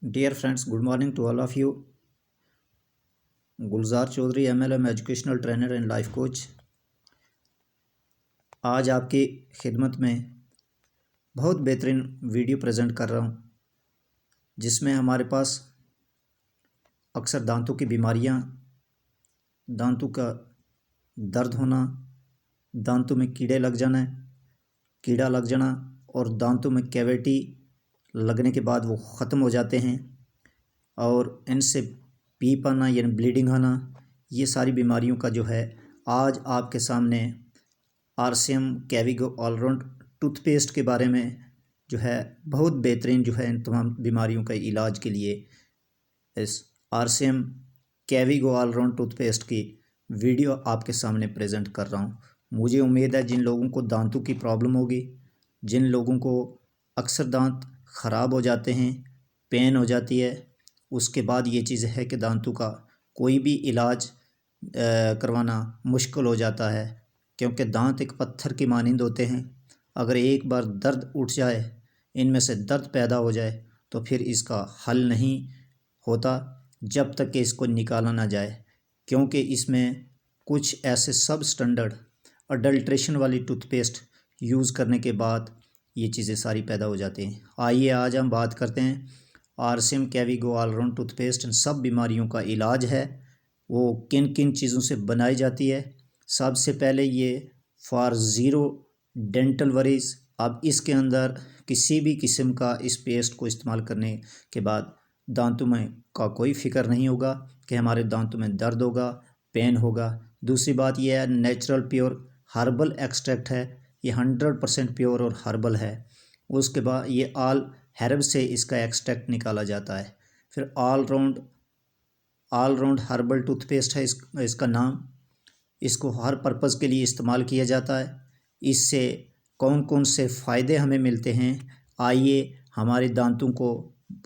Dear friends, good morning to all of you. Gulzar Chaudhary MLM educational trainer and life coach आज आपकी खिदमत में बहुत बेहतरीन वीडियो प्रेजेंट कर रहा हूँ, जिसमें हमारे पास अक्सर दांतों की बीमारियाँ, दांतों का दर्द होना, दांतों में कीड़ा लग जाना और दांतों में कैविटी लगने के बाद वो ख़त्म हो जाते हैं और इनसे पीप आना यानी ब्लीडिंग आना, ये सारी बीमारियों का जो है आज आपके सामने RCM कैविगो ऑलराउंड टूथपेस्ट के बारे में जो है बहुत बेहतरीन जो है इन तमाम बीमारियों का इलाज के लिए इस RCM कैविगो ऑलराउंड टूथपेस्ट की वीडियो आपके सामने प्रेजेंट कर रहा हूँ। मुझे उम्मीद है जिन लोगों को दांतों की प्रॉब्लम होगी, जिन लोगों को अक्सर दांत ख़राब हो जाते हैं, पेन हो जाती है, उसके बाद ये चीज़ है कि दांतों का कोई भी इलाज करवाना मुश्किल हो जाता है, क्योंकि दांत एक पत्थर की मानिंद होते हैं। अगर एक बार दर्द उठ जाए, इनमें से दर्द पैदा हो जाए, तो फिर इसका हल नहीं होता जब तक कि इसको निकाला ना जाए, क्योंकि इसमें कुछ ऐसे सब स्टैंडर्ड अडल्ट्रेशन वाली टूथपेस्ट यूज़ करने के बाद ये चीज़ें सारी पैदा हो जाती हैं। आइए आज हम बात करते हैं RCM कैविगो ऑलराउंड टूथपेस्ट इन सब बीमारियों का इलाज है, वो किन किन चीज़ों से बनाई जाती है। सबसे पहले ये फॉर ज़ीरो डेंटल वरीज। अब इसके अंदर किसी भी किस्म का इस पेस्ट को इस्तेमाल करने के बाद दांतों में का कोई फ़िक्र नहीं होगा कि हमारे दांतों में दर्द होगा, पेन होगा। दूसरी बात यह है, नेचुरल प्योर हर्बल एक्सट्रैक्ट है, ये 100% प्योर और हर्बल है। उसके बाद ये ऑल हर्ब से इसका एक्सट्रैक्ट निकाला जाता है। फिर ऑल राउंड हर्बल टूथपेस्ट है इसका नाम। इसको हर पर्पज़ के लिए इस्तेमाल किया जाता है। इससे कौन कौन से फ़ायदे हमें मिलते हैं, आइए हमारे दांतों को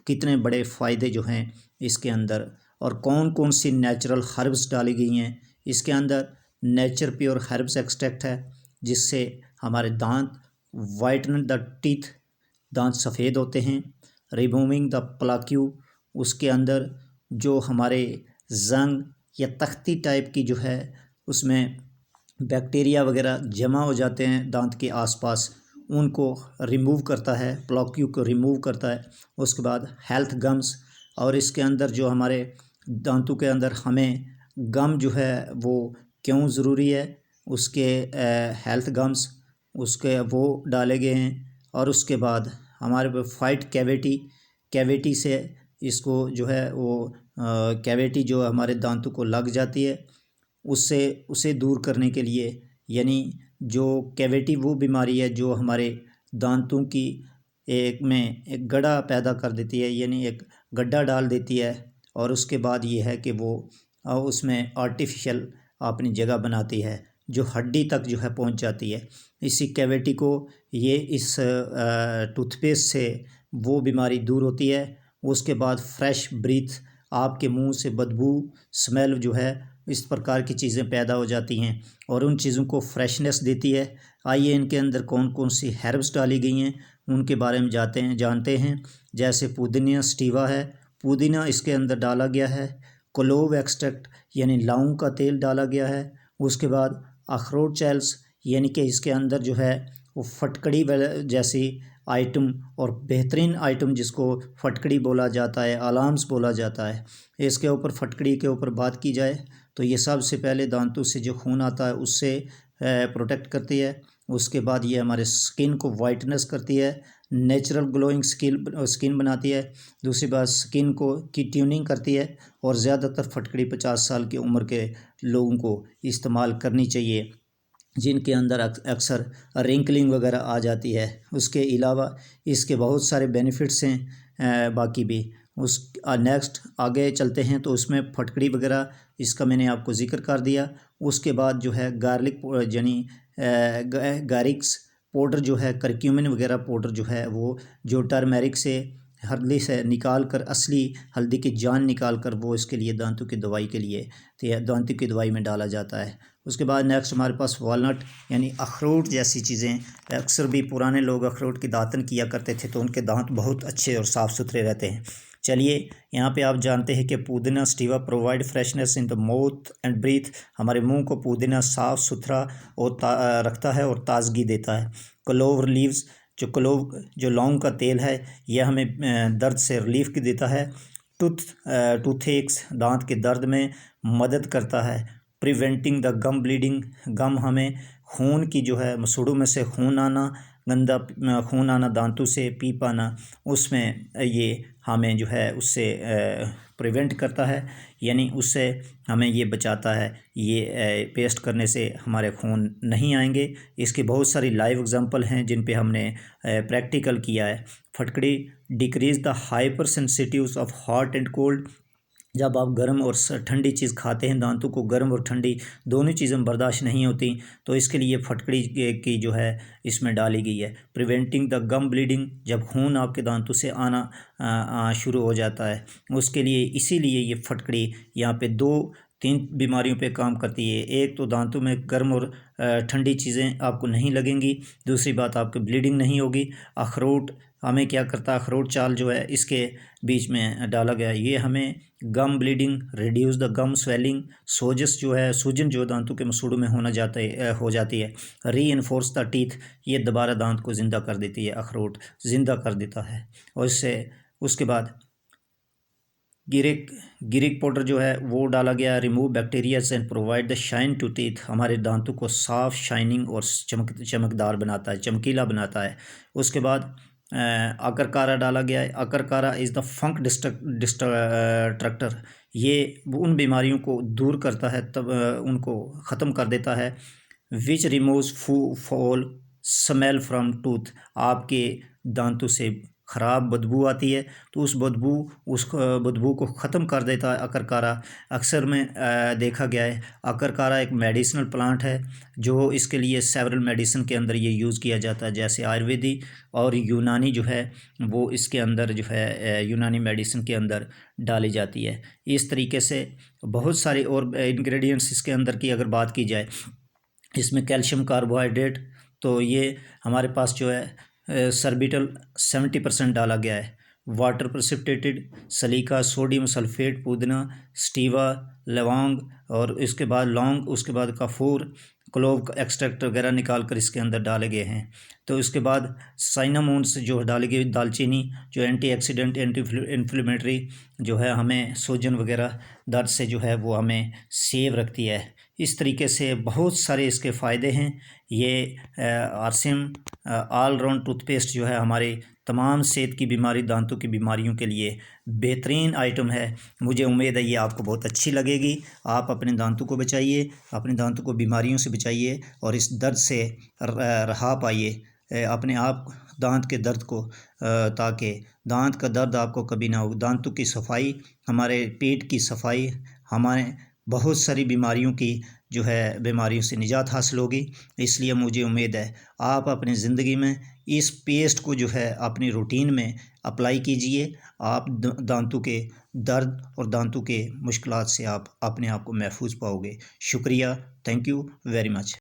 कितने बड़े फ़ायदे जो हैं इसके अंदर, और कौन कौन सी नेचुरल हर्ब्स डाली गई हैं इसके अंदर। नेचर प्योर हर्ब्स एक्सट्रैक्ट है, जिससे हमारे दांत वाइटन द टीथ, दांत सफ़ेद होते हैं। रिमूविंग द प्लाक्यू, उसके अंदर जो हमारे जंग या तख्ती टाइप की जो है उसमें बैक्टीरिया वगैरह जमा हो जाते हैं दांत के आसपास, उनको रिमूव करता है, प्लाक्यू को रिमूव करता है। उसके बाद हेल्थ गम्स, और इसके अंदर जो हमारे दांतों के अंदर हमें गम जो है वो क्यों ज़रूरी है, उसके हेल्थ गम्स उसके वो डाले गए हैं। और उसके बाद हमारे पे फाइट कैविटी से इसको जो है वो कैविटी जो हमारे दांतों को लग जाती है उसे दूर करने के लिए, यानी जो कैविटी वो बीमारी है जो हमारे दांतों की एक गड्ढा पैदा कर देती है, यानी एक गड्ढा डाल देती है, और उसके बाद ये है कि वो उसमें आर्टिफिशियल अपनी जगह बनाती है जो हड्डी तक जो है पहुंच जाती है। इसी कैविटी को ये इस टूथपेस्ट से वो बीमारी दूर होती है। उसके बाद फ्रेश ब्रीथ, आपके मुंह से बदबू स्मेल जो है इस प्रकार की चीज़ें पैदा हो जाती हैं और उन चीज़ों को फ्रेशनेस देती है। आइए इनके अंदर कौन कौन सी हर्ब्स डाली गई हैं उनके बारे में जानते हैं। जैसे पुदीना स्टीवा है, पुदीना इसके अंदर डाला गया है। क्लोव एक्सट्रैक्ट यानी लौंग का तेल डाला गया है। उसके बाद अखरोट चैल्स, यानी कि इसके अंदर जो है वो फटकड़ी जैसी आइटम और बेहतरीन आइटम जिसको फटकड़ी बोला जाता है, अलार्म्स बोला जाता है, इसके ऊपर फटकड़ी के ऊपर बात की जाए तो ये सबसे पहले दांतों से जो खून आता है उससे प्रोटेक्ट करती है। उसके बाद ये हमारे स्किन को वाइटनेस करती है, नेचुरल ग्लोइंग स्किन बनाती है। दूसरी बात स्किन की ट्यूनिंग करती है, और ज़्यादातर फटकड़ी 50 साल की उम्र के लोगों को इस्तेमाल करनी चाहिए जिनके अंदर अक्सर रिंकलिंग वगैरह आ जाती है। उसके अलावा इसके बहुत सारे बेनिफिट्स हैं बाकी भी। नेक्स्ट आगे चलते हैं तो उसमें फटकड़ी वगैरह इसका मैंने आपको ज़िक्र कर दिया। उसके बाद जो है गार्लिक यानी गार्लिक्स पाउडर जो है, करक्यूमिन वगैरह पाउडर जो है वो जो टर्मेरिक से हल्दी से निकाल कर, असली हल्दी की जान निकाल कर वो इसके लिए दांतों की दवाई के लिए दांतों की दवाई में डाला जाता है। उसके बाद नेक्स्ट हमारे पास वॉलनट यानी अखरोट जैसी चीज़ें। अक्सर भी पुराने लोग अखरोट की दातन किया करते थे तो उनके दांत बहुत अच्छे और साफ़ सुथरे रहते हैं। चलिए, यहाँ पे आप जानते हैं कि पुदीना stevia provide freshness in the mouth and breath. हमारे मुंह को पुदीना साफ़ सुथरा और रखता है और ताजगी देता है। क्लोव लीव्स, जो लौंग का तेल है, यह हमें दर्द से रिलीफ की देता है। टूथेक्स, दांत के दर्द में मदद करता है। प्रिवेंटिंग द गम ब्लीडिंग, गम हमें खून की जो है मसूड़ों में से खून आना, गंदा खून आना, दांतों से पीप आना, उसमें ये हमें जो है उससे प्रिवेंट करता है, यानी उससे हमें ये बचाता है। ये पेस्ट करने से हमारे खून नहीं आएंगे। इसके बहुत सारी लाइव एग्जांपल हैं जिन पे हमने प्रैक्टिकल किया है। फटकड़ी decreases the hyper sensitives of hot and cold. जब आप गर्म और ठंडी चीज़ खाते हैं, दांतों को गर्म और ठंडी दोनों चीज़ें बर्दाश्त नहीं होती, तो इसके लिए फटकड़ी की जो है इसमें डाली गई है। प्रिवेंटिंग द गम ब्लीडिंग, जब खून आपके दांतों से आना शुरू हो जाता है, उसके लिए इसीलिए ये फटकड़ी यहाँ पे 2-3 बीमारियों पे काम करती है। एक तो दांतों में गर्म और ठंडी चीज़ें आपको नहीं लगेंगी, दूसरी बात आपकी ब्लीडिंग नहीं होगी। अखरोट हमें क्या करता है, अखरोट चाल जो है इसके बीच में डाला गया है, ये हमें gum bleeding, reduce the gum swelling, सोजस जो है सूजन जो दांतों के मसूड़ों में हो जाती है। री इन्फोर्स द टीथ, ये दोबारा दांत को ज़िंदा कर देती है, अखरोट ज़िंदा कर देता है। और इससे उसके बाद गिरिक पाउडर जो है वो डाला गया, remove bacterias and provide the shine to teeth, हमारे दांतों को साफ, शाइनिंग और चमकदार बनाता है, चमकीला बनाता है। उसके बाद अकरकारा डाला गया है। अकरकारा इज़ द फंक डिस्ट्रक्टर, ये उन बीमारियों को दूर करता है, तब उनको ख़त्म कर देता है। विच removes fall smell from tooth, आपके दांतों से ख़राब बदबू आती है तो उस बदबू को ख़त्म कर देता है अकरकारा। अक्सर में देखा गया है, अकरकारा एक मेडिसिनल प्लांट है जो इसके लिए सेवरल मेडिसिन के अंदर ये यूज़ किया जाता है, जैसे आयुर्वेदिक और यूनानी जो है वो इसके अंदर जो है यूनानी मेडिसिन के अंदर डाली जाती है। इस तरीके से बहुत सारे और इंग्रेडिएंट्स इसके अंदर की अगर बात की जाए, इसमें कैल्शियम कार्बोहाइड्रेट, तो ये हमारे पास जो है सर्बिटल 70% डाला गया है। वाटर प्रेसिपिटेटेड, सलीका, सोडियम सल्फेट, पुदीना, स्टीवा, लौंग और इसके बाद लौंग, उसके बाद कपूर, क्लोव का एक्सट्रैक्ट वगैरह निकाल कर इसके अंदर डाले गए हैं। तो इसके बाद साइनामोन्स जो डाली गई, दालचीनी जो एंटीऑक्सीडेंट, एंटी इन्फ्लेमेटरी जो है, हमें सूजन वगैरह दर्द से जो है वो हमें सेव रखती है। इस तरीके से बहुत सारे इसके फ़ायदे हैं। ये आरसीएम ऑल राउंड टूथपेस्ट जो है हमारे तमाम सेहत की बीमारी, दांतों की बीमारियों के लिए बेहतरीन आइटम है। मुझे उम्मीद है ये आपको बहुत अच्छी लगेगी। आप अपने दांतों को बचाइए, अपने दांतों को बीमारियों से बचाइए और इस दर्द से रहा पाइए अपने आप दांत के दर्द को, ताकि दांत का दर्द आपको कभी ना हो। दांतों की सफाई, हमारे पेट की सफाई, हमारे बहुत सारी बीमारियों की जो है बीमारियों से निजात हासिल होगी। इसलिए मुझे उम्मीद है आप अपनी ज़िंदगी में इस पेस्ट को जो है अपनी रूटीन में अप्लाई कीजिए। आप दांतों के दर्द और दांतों के मुश्किलात से आप अपने आप को महफूज पाओगे। शुक्रिया, थैंक यू वेरी मच।